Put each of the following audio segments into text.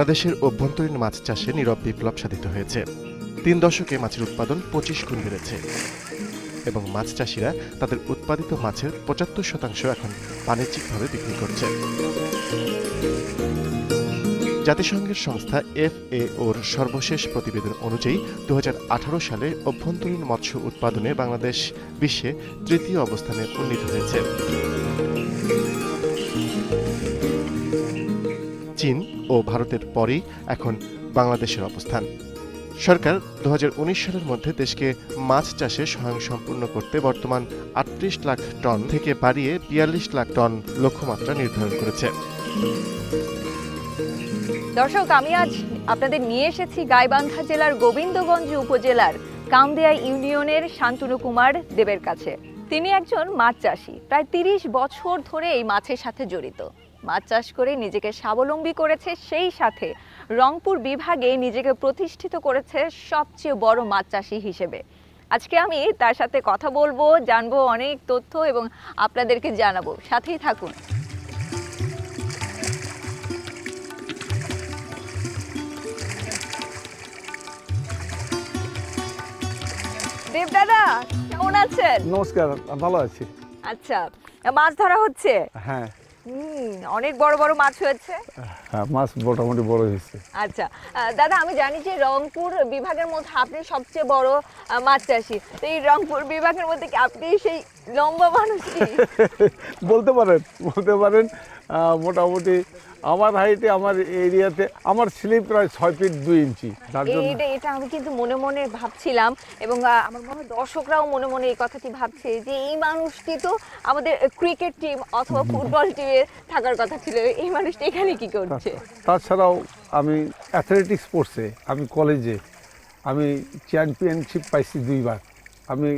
বাংলাদেশের অভ্যন্তরীণ মাছ চাষে নীরব বিপ্লব সাধিত হয়েছে। ৩ দশকে মাছের উৎপাদন ২৫ গুণ বেড়েছে এবং মাছ চাষিরা তাদের উৎপাদিত মাছের ৭৫% এখন বাণিজ্যিকভাবে বিক্রি করছে। জাতিসংঘের সংস্থা FAOর সর্বশেষ প্রতিবেদন অনুযায়ী ২০১৮ সালে অভ্যন্তরীণ মৎস্য উৎপাদনে বাংলাদেশ বিশ্বে তৃতীয় অবস্থানে উন্নীত হয়েছে। চীন ও ভারতের পরেই এখন বাংলাদেশের অবস্থান। সরকার ২০১৯ সালের মধ্যে দেশকে মাছ চাষে স্বয়ংসম্পূর্ণ করতে বর্তমান ৩৮ লাখ টন থেকে বাড়িয়ে ৪২ লাখ টন লক্ষ্যমাত্রা নির্ধারণ করেছে। দর্শক, আমি আজ আপনাদের নিয়ে এসেছি গাইবান্ধা জেলার গোবিন্দগঞ্জ উপজেলার কামদিয়া ইউনিয়নের শান্তনু কুমার দেবের কাছে। তিনি একজন মাছ চাষি, প্রায় ৩০ বছর ধরে এই মাছের সাথে জড়িত। মাছ চাষ করে নিজেকে স্বাবলম্বী করেছে, সেই সাথে রংপুর বিভাগে নিজেকে প্রতিষ্ঠিত করেছে সবচেয়ে বড় মাছ চাষি হিসেবে। আজকে আমি তার সাথে কথা বলবো, জানবো অনেক তথ্য এবং আপনাদেরকে জানাবো। সাথেই থাকুন। দেব দাদা, কেমন আছেন? নমস্কার, ভালো আছি। আচ্ছা, মাছ ধরা হচ্ছে? হ্যাঁ। অনেক বড় বড় মাছ হয়েছে? হ্যাঁ, মাছ মোটামুটি বড় হয়েছে। আচ্ছা দাদা, আমি জানি যে রংপুর বিভাগের মধ্যে আপনি সবচেয়ে বড় মাছ চাষি। তো এই রংপুর বিভাগের মধ্যে কি আপনি সেই লম্বা মানুষটি? বলতে পারেন মোটামুটি আমার হাইটে, আমার এরিয়াতে আমার স্লিপ প্রায় 6 ফিট 2 ইঞ্চি। এটা আমি কিন্তু মনে মনে ভাবছিলাম এবং আমার মনে হয় দর্শকরাও মনে মনে এই কথাটি ভাবছে যে এই মানুষটি তো আমাদের ক্রিকেট টিম অথবা ফুটবল টিমে থাকার কথা ছিল, এই মানুষটি এখানে কি করছে? তাছাড়াও আমি অ্যাথলেটিক্স স্পোর্টসে, আমি কলেজে আমি চ্যাম্পিয়নশিপ পাইছি 2 বার। আমি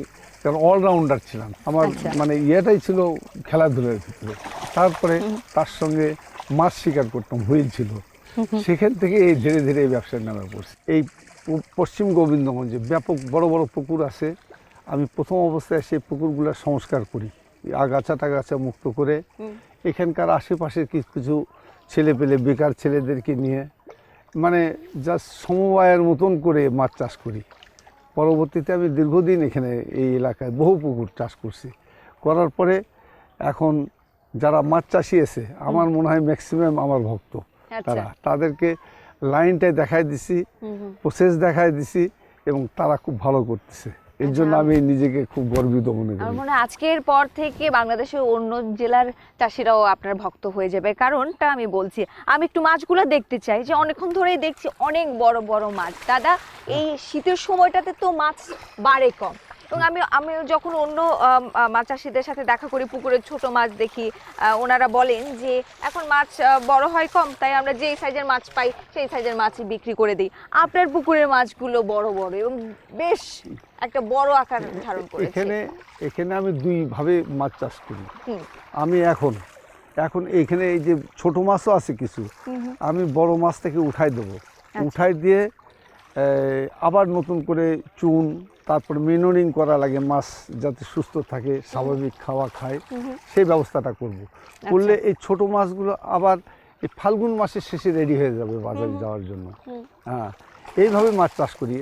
অলরাউন্ডার ছিলাম। আমার মানে ইয়েটাই ছিল খেলাধুলার ভিতরে। তারপরে তার সঙ্গে মাছ শিকার করতাম, হুইল ছিল। সেখান থেকে এই ধীরে ধীরে এই ব্যবসার নামে পড়ছি। এই পশ্চিম গোবিন্দগঞ্জে ব্যাপক বড় বড় পুকুর আছে। আমি প্রথম অবস্থায় সেই পুকুরগুলো সংস্কার করি, আগাছা টাগাছা মুক্ত করে এখানকার আশেপাশে কিছু কিছু ছেলে পেলে বেকার ছেলেদেরকে নিয়ে মানে জাস্ট সমবায়ের মতন করে মাছ চাষ করি। পরবর্তীতে আমি দীর্ঘদিন এখানে এই এলাকায় বহু পুকুর চাষ করছি। করার পরে এখন যারা মাছ চাষি আছে, আমার মনে হয় ম্যাক্সিমাম আমার ভক্ত। তাদেরকে লাইনটাই দেখাই দিছি, প্রসেস দেখাই দিছি এবং তারা খুব ভালো করতেছে। এর জন্য আমি নিজেকে খুব গর্বিত মনে করি। আমার মনে হয় আজকের পর থেকে বাংলাদেশের অন্য জেলার চাষিরাও আপনার ভক্ত হয়ে যাবে। কারণটা আমি বলছি, আমি একটু মাছগুলো দেখতে চাই, যে অনেকক্ষণ ধরেই দেখছি অনেক বড় বড় মাছ। দাদা, এই শীতের সময়টাতে তো মাছ বাড়ে কম, এবং আমি যখন অন্য মাছ চাষিদের সাথে দেখা করি, পুকুরের ছোট মাছ দেখি, ওনারা বলেন যে এখন মাছ বড় হয় কম, তাই আমরা যেই সাইজের মাছ পাই সেই সাইজের মাছই বিক্রি করে দিই। আপনার পুকুরের মাছগুলো বড় বড় এবং বেশ একটা বড় আকার ধারণ করেছে। এখানে আমি 2 ভাবে মাছ চাষ করি। আমি এখন এখানে এই যে ছোট মাছও আছে কিছু, আমি বড় মাছ থেকে উঠাই দেবো। উঠাই দিয়ে আবার নতুন করে চুন, তারপর মিনারিং করা লাগে, মাছ যাতে সুস্থ থাকে, স্বাভাবিক খাওয়া খায়, সেই ব্যবস্থাটা করব। করলে এই ছোট মাছগুলো আবার এই ফাল্গুন মাসের শেষে রেডি হয়ে যাবে বাজারে যাওয়ার জন্য। হ্যাঁ, এইভাবে মাছ চাষ করি।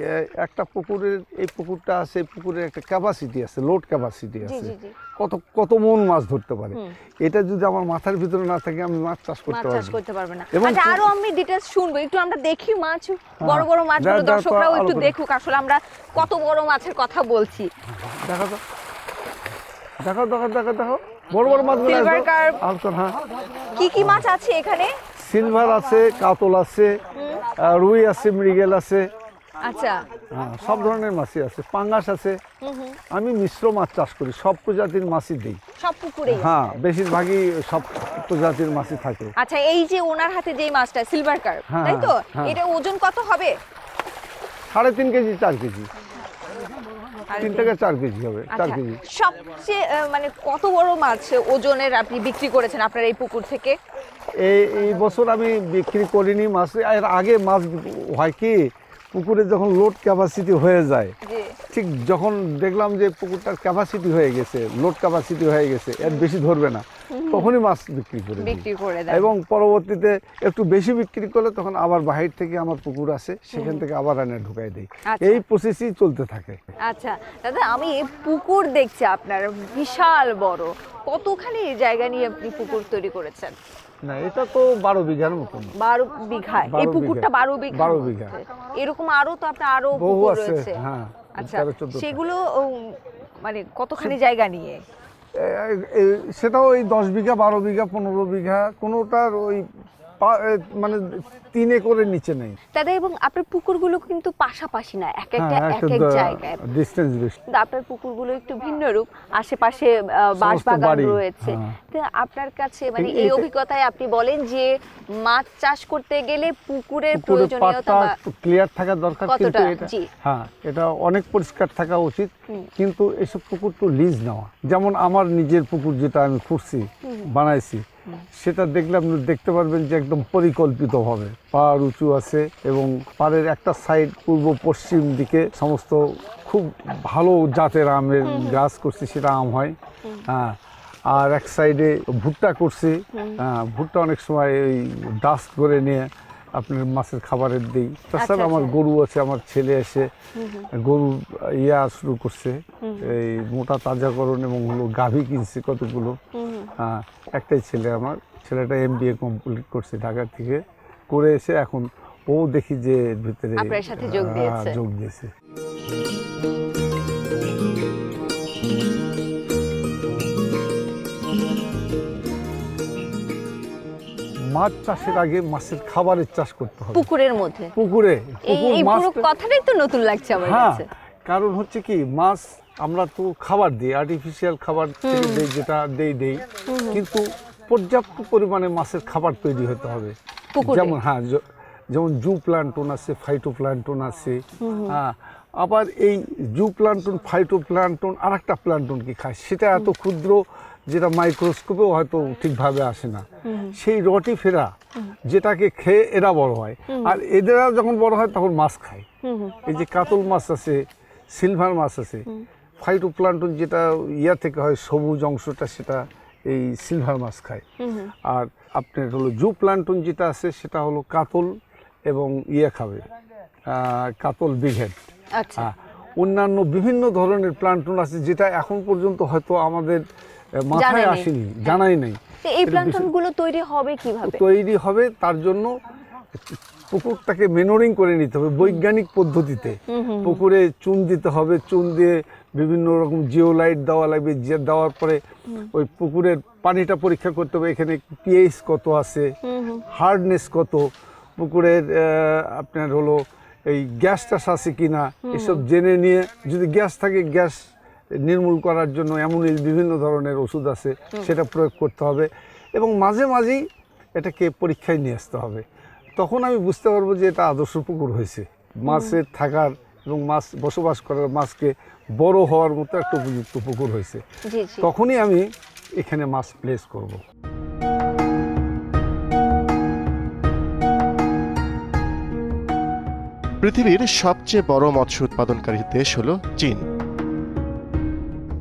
একটা পুকুরের, এই পুকুরটা আছে, পুকুরের একটা ক্যাপাসিটি আছে, লোড ক্যাপাসিটি আছে, কত মন মাছ ধরতে পারে। এটা যদি আমার মাথার ভিতরে না থাকে, আমি মাছ চাষ করতে পারবো না। আচ্ছা, আরো আমি ডিটেইলস শুনবো, একটু আমরা দেখি মাছ, বড় বড় মাছগুলো দর্শকরাও একটু দেখুক আসলে আমরা কত বড় মাছের কথা বলছি। দেখো বড় বড় মাছগুলো। সিলভার কার্প, হ্যাঁ। কি মাছ আছে এখানে? সিলভার আছে, কাতল আছে, রুই আছে, মৃগেল আছে। আচ্ছা, হ্যাঁ, সব ধরনের মাছই আছে, পাঙ্গাস আছে। আমি মিশ্র মাছ চাষ করি, সব প্রজাতির মাছই দিই সব পুকুরে। হ্যাঁ, বেশিরভাগই সব প্রজাতির মাছই থাকে। আচ্ছা, এই যে ওনার হাতে যে মাছটা সিলভার কার্প, তাই তো? এটা ওজন কত হবে? 3.5 কেজি 4 কেজি, 3 থেকে 4 কেজি হবে। 4 কেজি। সবচেয়ে মানে কত বড় মাছ ওজনের আপনি বিক্রি করেছেন আপনার এই পুকুর থেকে? এই বছর আমি বিক্রি করিনি মাছ। এর আগে মাছ হয় কি, পুকুরে যখন লোড ক্যাপাসিটি হয়ে যায়, জি ঠিক যখন দেখলাম যে পুকুরটার ক্যাপাসিটি হয়ে গেছে, লোড ক্যাপাসিটি হয়ে গেছে, এর বেশি ধরবে না, তখনই মাছ বিক্রি করে দিই। বিক্রি করে দেন। এবং পরবর্তীতে একটু বেশি বিক্রি করলে তখন আবার বাহির থেকে আমার পুকুর আসে, সেখান থেকে আবার এনে ঢুকাই দিই। আচ্ছা। এই প্রসেসই চলতে থাকে। আচ্ছা দাদা, আমি পুকুর দেখছি আপনার বিশাল বড়, কতখানি জায়গা নিয়ে আপনি পুকুর তৈরি করেছেন? না, এটা তো 12 বিঘার মতন। 12 বিঘা? এই 12 পুকুরটা বিঘা। 12 বিঘা? 12 বিঘা। এরকম আরো তো আপনার আরো বহু পুকুর আছে, রয়েছে। হ্যাঁ। আচ্ছা, 13-14 টা। সেগুলো মানে কতখানি জায়গা নিয়ে? সেটাও ওই 10 বিঘা, 12 বিঘা, 15 বিঘা, কোনোটার ওই মানে 3 একরের নিচে নেই। দাদা, এবং আপনার পুকুরগুলো কিন্তু পাশাপাশি না, এক একটা এক এক জায়গায়। ডিসটেন্স বেশি। কিন্তু আপনার পুকুরগুলো একটু ভিন্ন রূপ, আশেপাশে বাঁশ সমস্ত বাগান বাড়ি, রয়েছে। হ্যাঁ। তো আপনার কাছে মানে এই এটা- অভিজ্ঞতায় আপনি বলেন যে মাছ চাষ করতে গেলে পুকুরের পুকুরের প্রয়োজনীয়তা পাড়টা ক্লিয়ার থাকা দরকার, কতটা? কিন্তু এটা জি। হ্যাঁ, এটা অনেক পরিষ্কার থাকা উচিত। কিন্তু এসব পুকুর তো লিজ নেওয়া, যেমন আমার নিজের পুকুর যেটা আমি খুঁড়ছি, বানাইছি, সেটা দেখলে আপনি দেখতে পারবেন যে একদম পরিকল্পিতভাবে পাড় উঁচু আছে এবং পাড়ের একটা সাইড পূর্ব পশ্চিম দিকে সমস্ত খুব ভালো জাতের আমের গাছ করছি, সেটা আম হয়। হ্যাঁ, আর এক সাইডে ভুট্টা করছি। ভুট্টা অনেক সময় ওই ডাস্ট করে নিয়ে আপনার মাছের খাবারের দিই। তাছাড়া আমার গরু আছে, আমার ছেলে এসে গরু শুরু করছে, এই মোটা তাজাকরণ এবং হলো গাভী কিনছে কতগুলো। একটাই ছেলে আমার, ছেলেটা MBA কমপ্লিট করছে ঢাকা থেকে, করে এসে এখন ও দেখি যে এর ভিতরে আপনার সাথে যোগ দিয়েছে। যোগ দিয়েছে। মাছ চাষের আগে মাছের খাবারের চাষ করতে হবে পুকুরের মধ্যে। পুকুরে। এই পুরো কথাটাই তো নতুন লাগছে আমার হ্যাঁ, কাছে। কারণ হচ্ছে কি, মাছ আমরা তো খাবার দিই, আর্টিফিশিয়াল খাবার থেকে দেই, যেটা দেই, কিন্তু পর্যাপ্ত পরিমাণে মাছের খাবার তৈরি হতে হবে। পুকুরে? যেমন হ্যাঁ, যেমন জু প্লান্টন আছে, ফাইটো প্লান্টন আছে। হ্যাঁ, আবার এই জু প্লান্টন, ফাইটো প্লান্টন আর একটা প্লান্টন কি খায়, সেটা এত ক্ষুদ্র যেটা মাইক্রোস্কোপেও হয়তো ঠিকভাবে আসে না। সেই রটিফেরা যেটাকে খেয়ে এরা বড় হয়, আর এদেরা যখন বড় হয় তখন মাছ খায়। এই যে কাতল মাছ আছে, সিলভার মাছ আছে, ফাইটো প্লান্টন যেটা থেকে হয় সবুজ অংশটা, সেটা এই সিলভার মাছ খায়। আর আপনার হলো জু প্লান্টন যেটা আছে, সেটা হলো কাতল এবং খাবে, কাতল বিঘেট। আচ্ছা। অন্যান্য বিভিন্ন ধরনের প্লান্টন আছে যেটা এখন পর্যন্ত হয়তো আমাদের মাথায় আসেনি, জানাই নেই। এই প্লান্টনগুলো তৈরি হবে কিভাবে? তৈরি হবে তার জন্য পুকুরটাকে মেনোরিং করে নিতে হবে বৈজ্ঞানিক পদ্ধতিতে। পুকুরে চুন দিতে হবে, চুন দিয়ে বিভিন্ন রকম জিওলাইট দেওয়া লাগবে, যে দেওয়ার পরে ওই পুকুরের পানিটা পরীক্ষা করতে হবে, এখানে পিএইচ কত আছে, হার্ডনেস কত, পুকুরের আপনার হলো এই গ্যাসটা আছে কিনা, এসব জেনে নিয়ে যদি গ্যাস থাকে, গ্যাস নির্মূল করার জন্য এমন বিভিন্ন ধরনের ওষুধ আছে, সেটা প্রয়োগ করতে হবে এবং মাঝে মাঝেই এটাকে পরীক্ষায় নিয়ে আসতে হবে। তখন আমি বুঝতে পারবো যে এটা আদর্শ পুকুর হয়েছে, মাছের থাকার এবং মাছ বসবাস করার, মাছকে বড় হওয়ার মতো একটা উপযুক্ত পুকুর হয়েছে। তখনই আমি এখানে মাছ প্লেস করব। পৃথিবীর সবচেয়ে বড় মৎস্য উৎপাদনকারী দেশ হলো চীন।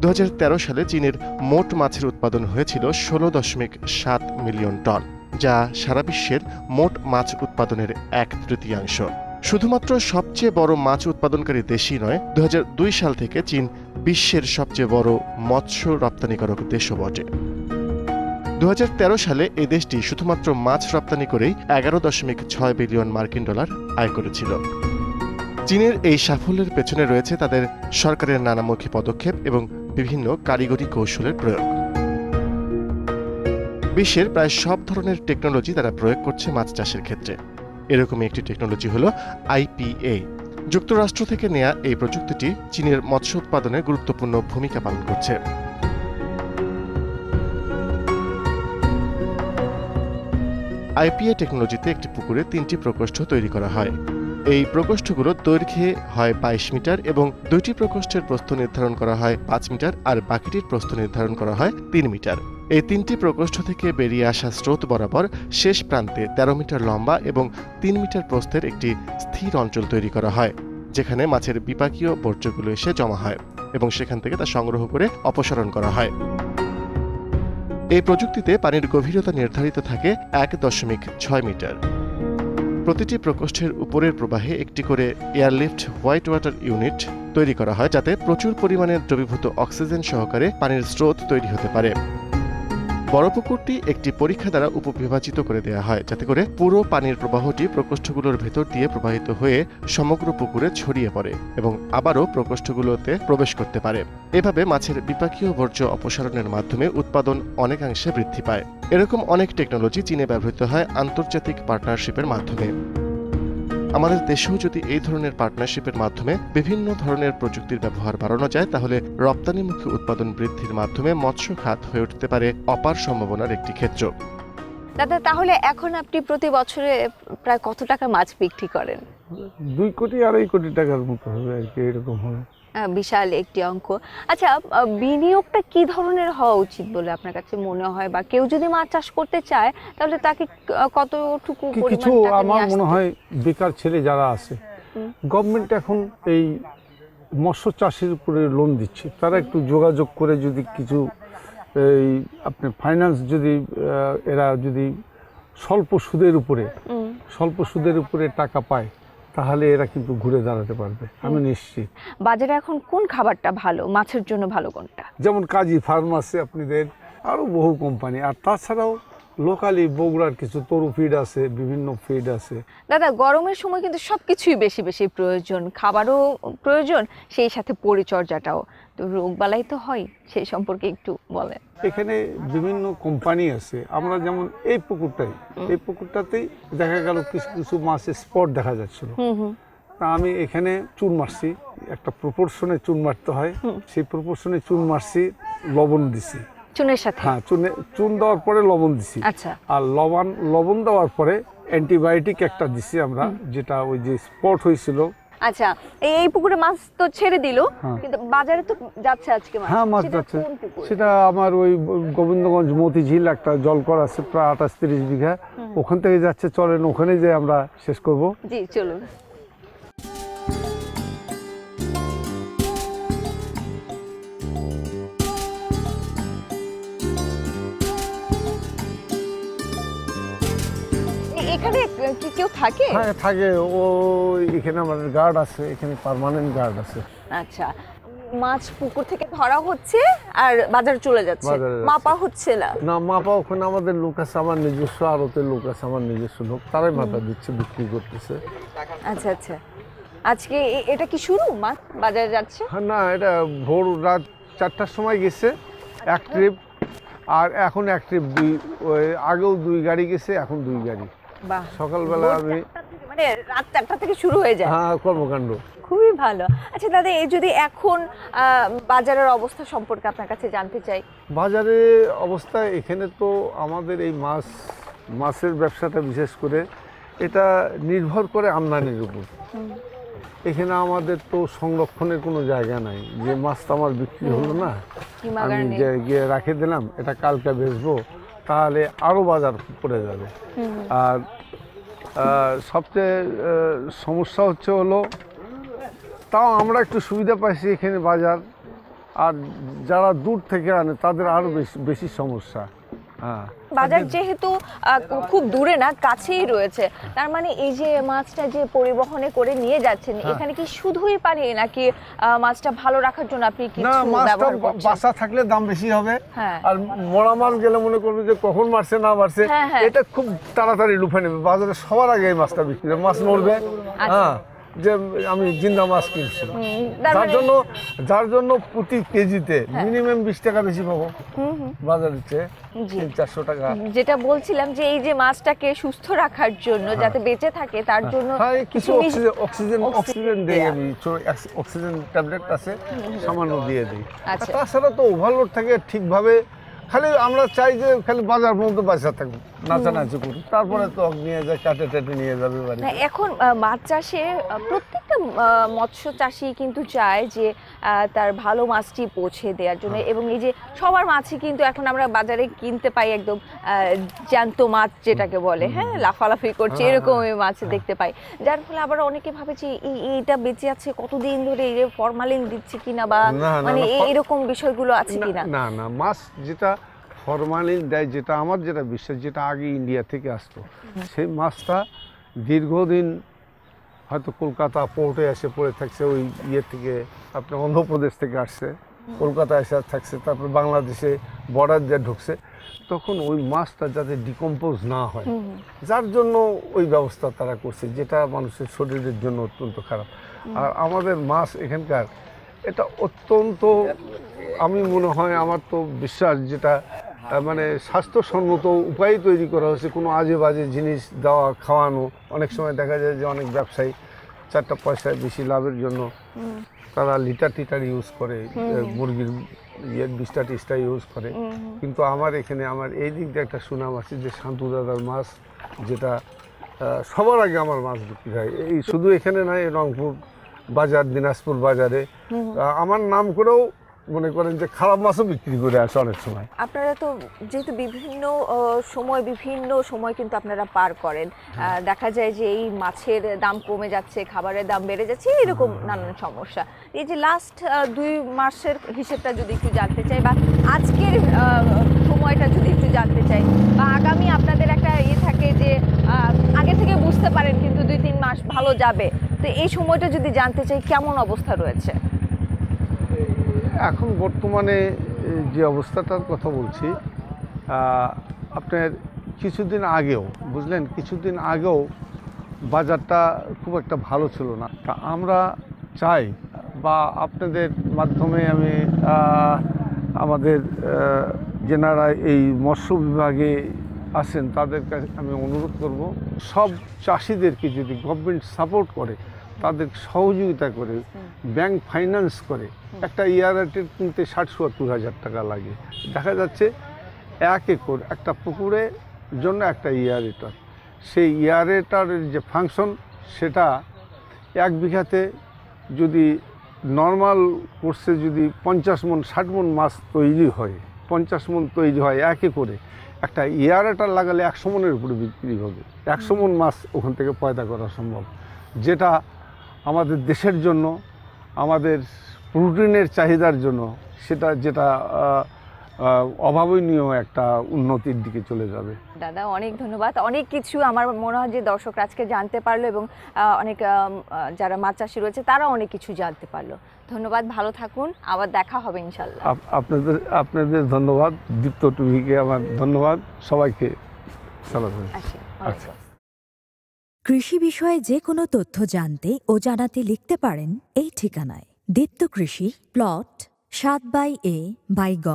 2013 সালে চীনের মোট মাছের উৎপাদন হয়েছিল 16.7 মিলিয়ন টন, যা সারা বিশ্বের মোট মাছ উৎপাদনের 1/3। শুধুমাত্র সবচেয়ে বড় মাছ উৎপাদনকারী দেশই নয়, 2002 সাল থেকে চীন বিশ্বের সবচেয়ে বড় মৎস্য রপ্তানিকারক দেশও বটে। 2013 সালে এই দেশটি শুধুমাত্র মাছ রপ্তানি করেই 11.6 বিলিয়ন মার্কিন ডলার আয় করেছিল। চীনের এই সাফল্যের পেছনে রয়েছে তাদের সরকারের নানামুখী পদক্ষেপ এবং বিভিন্ন কারিগরি কৌশলের প্রয়োগ। বিশ্বের প্রায় সব ধরনের টেকনোলজি তারা প্রয়োগ করছে মাছ চাষের ক্ষেত্রে। এরকমই একটি টেকনোলজি হলো IPA। যুক্তরাষ্ট্র থেকে নেয়া এই প্রযুক্তিটি চীনের মৎস্য উৎপাদনে গুরুত্বপূর্ণ ভূমিকা পালন করছে। IPA টেকনোলজিতে একটি পুকুরে 3টি প্রকোষ্ঠ তৈরি করা হয়। এই প্রকোষ্ঠগুলোর দৈর্ঘ্যে হয় 22 মিটার এবং 2টি প্রকোষ্ঠের প্রস্থ নির্ধারণ করা হয় 5 মিটার আর বাকিটির প্রস্থ নির্ধারণ করা হয় 3 মিটার। এই 3টি প্রকোষ্ঠ থেকে বেরিয়ে আসা স্রোত বরাবর শেষ প্রান্তে 13 মিটার লম্বা এবং 3 মিটার প্রস্থের একটি স্থির অঞ্চল তৈরি করা হয়, যেখানে মাছের বিপাকীয় বর্জ্যগুলো এসে জমা হয় এবং সেখান থেকে তা সংগ্রহ করে অপসারণ করা হয়। এই প্রযুক্তিতে পানির গভীরতা নির্ধারিত থাকে 1.6 মিটার। প্রতিটি প্রকোষ্ঠের উপরের প্রবাহে একটি করে এয়ারলিফট হোয়াইট ওয়াটার ইউনিট তৈরি করা হয়, যাতে প্রচুর পরিমাণে দ্রবীভূত অক্সিজেন সহকারে পানির স্রোত তৈরি হতে পারে। বড় পুকুরটি একটি পরীক্ষা দ্বারা উপবিভাজিত করে দেওয়া হয়, যাতে করে পুরো পানির প্রবাহটি প্রকোষ্ঠগুলোর ভেতর দিয়ে প্রবাহিত হয়ে সমগ্র পুকুরে ছড়িয়ে পড়ে এবং আবারও প্রকোষ্ঠগুলোতে প্রবেশ করতে পারে। এভাবে মাছের বিপাকীয় বর্জ্য অপসারণের মাধ্যমে উৎপাদন অনেকাংশে বৃদ্ধি পায়। এরকম অনেক টেকনোলজি চীনে ব্যবহৃত হয় আন্তর্জাতিক পার্টনারশিপের মাধ্যমে। আমাদের দেশেও যদি এই ধরনের পার্টনারশিপের মাধ্যমে বিভিন্ন ধরনের প্রযুক্তির ব্যবহার বাড়ানো যায়, তাহলে রপ্তানিমুখী উৎপাদন বৃদ্ধির মাধ্যমে মৎস্য খাত হয়ে উঠতে পারে অপার সম্ভাবনার একটি ক্ষেত্র। দাদা, তাহলে এখন আপনি প্রতি বছরে প্রায় কত টাকা মাছ বিক্রি করেন? 2 কোটি 2.5 কোটি টাকার মতো হবে আর কি, এরকম হবে। বিশাল একটি অঙ্ক। আচ্ছা, বিনিয়োগটা কি ধরনের হওয়া উচিত বলে আপনার কাছে মনে হয়, বা কেউ যদি মাছ চাষ করতে চায় তাহলে তাকে কতটুকু কিছু আমার মনে হয় বেকার ছেলে যারা আছে, গভর্নমেন্ট এখন এই মৎস্য চাষের উপরে লোন দিচ্ছে, তারা একটু যোগাযোগ করে যদি কিছু এই আপনি ফাইন্যান্স যদি এরা যদি স্বল্প সুদের উপরে টাকা পায়, তাহলে এরা কিন্তু ঘুরে দাঁড়াতে পারবে, আমি নিশ্চিত। বাজারে এখন কোন খাবারটা ভালো, মাছের জন্য ভালো কোনটা? যেমন কাজী ফার্ম আছে আপনাদের, আরও বহু কোম্পানি, আর তাছাড়াও লোকালি বগুড়ার কিছু তরু ফিড আছে, বিভিন্ন ফিড আছে। দাদা, গরমের সময় কিন্তু সবকিছুই বেশি বেশি প্রয়োজন, খাবারও প্রয়োজন, সেই সাথে পরিচর্যাটাও। তো রোগবালাই তো হয়, সেই সম্পর্কে একটু বলেন। এখানে বিভিন্ন কোম্পানি আছে, আমরা যেমন এই পুকুরটাতেই দেখা গেল কিছু কিছু মাছের স্পট দেখা যাচ্ছিল, তা আমি এখানে চুন মারছি, একটা প্রপোর্শনে চুন মারতে হয়, সেই প্রপোর্শনে চুন মারছি, লবণ দিছি চুনের সাথে। হ্যাঁ, চুন দেওয়ার পরে লবণ দিছি। আচ্ছা। আর লবণ দেওয়ার পরে অ্যান্টিবায়োটিক একটা দিছি আমরা, যেটা ওই যে স্পট হয়েছিল। আচ্ছা, এই পুকুরে মাছ তো ছেড়ে দিল, কিন্তু বাজারে তো যাচ্ছে আজকে মাছ। হ্যাঁ, মাছ যাচ্ছে। সেটা আমার ওই গোবিন্দগঞ্জ মতিঝিল একটা জলকর আছে, প্রায় 28-30 বিঘা, ওখান থেকে যাচ্ছে। চলেন ওখানে যে আমরা শেষ করব। জি, চলুন। এখানে কি কেউ থাকে? হ্যাঁ, থাকে। ও এখানে আমাদের গার্ড আছে, এখানে পার্মানেন্ট গার্ড আছে। আচ্ছা, মাছ পুকুর থেকে ধরা হচ্ছে আর বাজারে চলে যাচ্ছে, মাপা হচ্ছে না? না, মাপা ওখানে আমাদের লোক আছে, আমার নিজস্ব আড়তে লোক আছে, আমার নিজস্ব লোক, তারাই মাপা দিচ্ছে, বিক্রি করতেছে। আচ্ছা আচ্ছা, আজকে এটা কি শুরু মাছ বাজারে যাচ্ছে? হ্যাঁ, না, এটা ভোর রাত 4টার সময় গেছে এক ট্রিপ, আর এখন এক ট্রিপ, আগেও 2 গাড়ি গেছে, এখন 2 গাড়ি। বাহ, সকালবেলা আমি মানে রাত 4টা থেকে শুরু হয়ে যায়। হ্যাঁ, কর্মকাণ্ড খুবই ভালো। আচ্ছা দাদা, এই যদি এখন বাজারের অবস্থা সম্পর্কে আপনার কাছে জানতে চাই। বাজারে অবস্থা এখানে তো আমাদের এই মাছের ব্যবসাটা বিশেষ করে এটা নির্ভর করে আমদানির উপর। এখানে আমাদের তো সংরক্ষণের কোনো জায়গা নাই, যে মাছটা আমার বিক্রি হলো না, আমি গিয়ে রাখে দিলাম, এটা কালকে বেচবো, তাহলে আরও বাজার পড়ে যাবে। আর সবচেয়ে সমস্যা হলো, তাও আমরা একটু সুবিধা পাইছি এখানে বাজার, আর যারা দূর থেকে আনে তাদের আরও বেশি সমস্যা। হ্যাঁ, বাজার যেহেতু খুব দূরে না, কাছেই রয়েছে, তার মানে এই যে মাছটা যে পরিবহনে করে নিয়ে যাচ্ছেন, এখানে কি শুধুই পানি, নাকি মাছটা ভালো রাখার জন্য আপনি কিছু ব্যবহার করছেন? বাসা থাকলে দাম বেশি হবে, আর মরা মাছ গেলে মনে করবে যে কখন মারছে না মারছে, এটা খুব তাড়াতাড়ি লুফে নেবে। বাজারে সবার আগে এই মাছটা বিক্রি হবে, মাছ মরবে। হ্যাঁ, যে আমি জিন্দা মাছ কিনছি, যার জন্য প্রতি কেজিতে মিনিমাম 20 টাকা বেশি পাবো বাজারের চেয়ে, 300-400 টাকা। যেটা বলছিলাম যে এই যে মাছটাকে সুস্থ রাখার জন্য, যাতে বেঁচে থাকে, তার জন্য কিছু অক্সিজেন দিয়ে দিই, অক্সিজেন ট্যাবলেট আছে, সামান্য দিয়ে দিই। তাছাড়া তো ওভারলোড থাকে ঠিকভাবে, খালি আমরা চাই যে খালি বাজার পর্যন্ত বাঁচা থাকবে। নাচানাচি করি, তারপরে তো নিয়ে যায় কাটে টাটে নিয়ে যাবে বাড়ি। না, এখন মাছ চাষে প্রত্যেকটা মৎস্য চাষি কিন্তু চায় যে তার ভালো মাছটি পৌঁছে দেওয়ার জন্য, এবং এই যে সবার মাছই কিন্তু এখন আমরা বাজারে কিনতে পাই একদম জ্যান্ত মাছ যেটাকে বলে, হ্যাঁ, লাফালাফি করছে এরকম মাছ দেখতে পাই, যার ফলে আবার অনেকে ভাবে যে এইটা বেঁচে আছে কতদিন ধরে, এই যে ফরমালিন দিচ্ছে কিনা বা মানে এরকম বিষয়গুলো আছে কিনা। না না, মাছ যেটা ফরমালিন দেয়, যেটা আমার যেটা বিশ্বাস, যেটা আগে ইন্ডিয়া থেকে আসতো, সেই মাছটা দীর্ঘদিন হয়তো কলকাতা পোর্টে এসে পড়ে থাকছে, ওই ইয়ে থেকে আপনার অন্ধ্রপ্রদেশ থেকে আসছে, কলকাতায় এসে থাকছে, তারপর বাংলাদেশে বর্ডার দিয়ে ঢুকছে, তখন ওই মাছটা যাতে ডিকম্পোজ না হয়, যার জন্য ওই ব্যবস্থা তারা করছে, যেটা মানুষের শরীরের জন্য অত্যন্ত খারাপ। আর আমাদের মাছ এখানকার এটা অত্যন্ত, আমি মনে হয়, আমার তো বিশ্বাস, যেটা মানে স্বাস্থ্যসম্মত উপায়ে তৈরি করা হয়েছে, কোনো আজে বাজে জিনিস দেওয়া খাওয়ানো। অনেক সময় দেখা যায় যে অনেক ব্যবসায়ী 4টা পয়সায় বেশি লাভের জন্য তারা লিটার টিটার ইউজ করে, মুরগির বিষ্টা টিস্টা ইউজ করে, কিন্তু আমার এখানে আমার এই দিক দিয়ে একটা সুনাম আছে যে শান্তু দাদার মাছ, যেটা সবার আগে আমার মাছ বিক্রি হয়। এই শুধু এখানে নয়, রংপুর বাজার, দিনাজপুর বাজারে আমার নাম করেও মনে করেন যে খারাপ মাছও বিক্রি করে আসে অনেক সময়। আপনারা তো যেহেতু বিভিন্ন সময় কিন্তু আপনারা পার করেন, দেখা যায় যে এই মাছের দাম কমে যাচ্ছে, খাবারের দাম বেড়ে যাচ্ছে, এরকম নানান সমস্যা। এই যে লাস্ট 2 মাসের হিসেবটা যদি একটু জানতে চাই, বা আজকের সময়টা যদি একটু জানতে চাই, বা আগামী আপনাদের একটা থাকে যে আগে থেকে বুঝতে পারেন কিন্তু 2-3 মাস ভালো যাবে, তো এই সময়টা যদি জানতে চাই কেমন অবস্থা রয়েছে এখন বর্তমানে যে অবস্থাটার কথা বলছি, আপনার কিছুদিন আগেও, বুঝলেন, কিছুদিন আগেও বাজারটা খুব একটা ভালো ছিল না। তা আমরা চাই, বা আপনাদের মাধ্যমে আমি আমাদের যেনারা এই মৎস্য বিভাগে আছেন তাদের কাছে আমি অনুরোধ করব, সব চাষিদেরকে যদি গভর্নমেন্ট সাপোর্ট করে, তাদের সহযোগিতা করে, ব্যাংক ফাইন্যান্স করে, একটা ইয়ারেটের কিনতে 60-70 হাজার টাকা লাগে। দেখা যাচ্ছে 1 একর একটা পুকুরের জন্য একটা ইয়ারেটার, সেই ইয়ারেটারের যে ফাংশন, সেটা 1 বিঘাতে যদি নর্মাল কোর্সে যদি 50 মণ 60 মণ মাছ তৈরি হয়, 50 মণ তৈরি হয় 1 একরে, একটা ইয়ারেটার লাগালে 100 মণের উপরে বিক্রি হবে, 100 মণ মাছ ওখান থেকে পয়দা করা সম্ভব, যেটা আমাদের দেশের জন্য, আমাদের প্রোটিনের চাহিদার জন্য, সেটা যেটা অভাবনীয় একটা উন্নতির দিকে চলে যাবে। দাদা অনেক ধন্যবাদ। অনেক কিছু আমার মনে হয় যে দর্শকরা আজকে জানতে পারলো, এবং অনেক যারা মাছ চাষি রয়েছে তারা অনেক কিছু জানতে পারলো। ধন্যবাদ, ভালো থাকুন, আবার দেখা হবে ইনশাল্লাহ। আপনাদের ধন্যবাদ, দীপ্ত টিভিকে আমার ধন্যবাদ, সবাইকে সালাম। আচ্ছা, কৃষি বিষয়ে যে কোনো তথ্য জানতে ও জানাতে লিখতে পারেন এই ঠিকানায়। দীপ্ত কৃষি, প্লট 7/A/গ,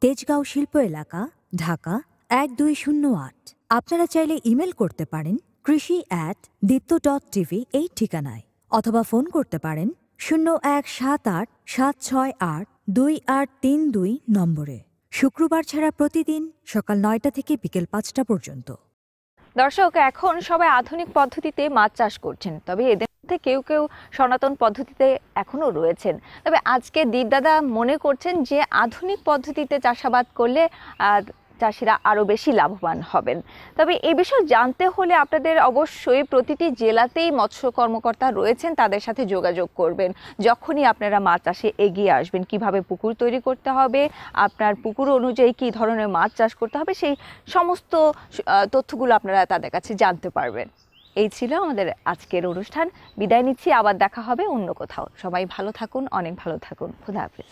তেজগাঁও শিল্প এলাকা, ঢাকা 1208। আপনারা চাইলে ইমেল করতে পারেন krishi@dipto.tv এই ঠিকানায়, অথবা ফোন করতে পারেন 0178-768-2832 নম্বরে। শুক্রবার ছাড়া প্রতিদিন সকাল 9টা থেকে বিকেল 5টা পর্যন্ত। দর্শক, এখন সবাই আধুনিক পদ্ধতিতে মাছ চাষ করছেন, তবে এদের মধ্যে কেউ কেউ সনাতন পদ্ধতিতে এখনো রয়েছেন। তবে আজকে দীপদাদা মনে করছেন যে আধুনিক পদ্ধতিতে চাষাবাদ করলে চাষিরা আরও বেশি লাভবান হবেন। তবে এই বিষয়ে জানতে হলে আপনাদের অবশ্যই প্রতিটি জেলাতেই মৎস্য কর্মকর্তা রয়েছেন, তাদের সাথে যোগাযোগ করবেন। যখনই আপনারা মাছ চাষে এগিয়ে আসবেন, কিভাবে পুকুর তৈরি করতে হবে, আপনার পুকুর অনুযায়ী কী ধরনের মাছ চাষ করতে হবে, সেই সমস্ত তথ্যগুলো আপনারা তাদের কাছে জানতে পারবেন। এই ছিল আমাদের আজকের অনুষ্ঠান। বিদায় নিচ্ছি, আবার দেখা হবে অন্য কোথাও। সবাই ভালো থাকুন, অনেক ভালো থাকুন। খোদা হাফেজ।